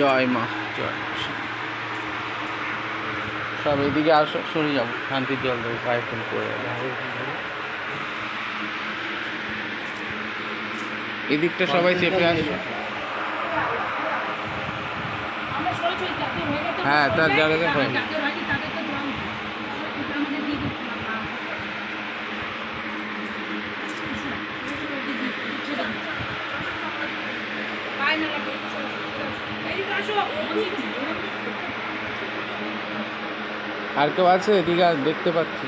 জয় মা, জয় মা। সব এদিকে আসো, সরে যাবো, শান্তির জল দেবো, পায়ে ফুল করে যাবো। এদিকটা সবাই চেপে আসো। হ্যাঁ, তার জায়গাতে হয়নি। আর কেউ আছে এদিকে? দেখতে পাচ্ছি।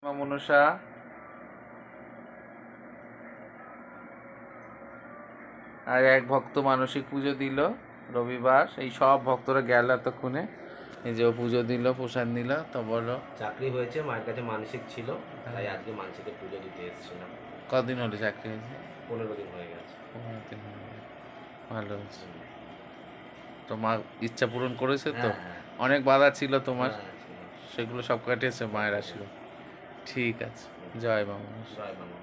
মা মনসা, আর এক ভক্ত মানসিক পুজো দিল রবিবার। এই সব ভক্তরা গেল এতক্ষণে, এই যে ও পুজো দিল, প্রসাদ নিল। তো বলো। চাকরি হয়েছে, মায়ের কাছে মানসিক ছিল, তাই আজকে মানসিকের পুজো দিতে এসেছিলাম। কদিন হলো চাকরি হয়েছে? 15 দিন হয়ে গেছে। 15 দিন হলো। ভালো হয়েছে। তো মা ইচ্ছা পূরণ করেছে তো? হ্যাঁ, হ্যাঁ। অনেক বাধা ছিল তোমার, হ্যাঁ, ছিল। সেগুলো সব কাটিয়েছে মায়ের আশীর্বাদ। ঠিক আছে, জয় মা মনসা। জয় বাবা।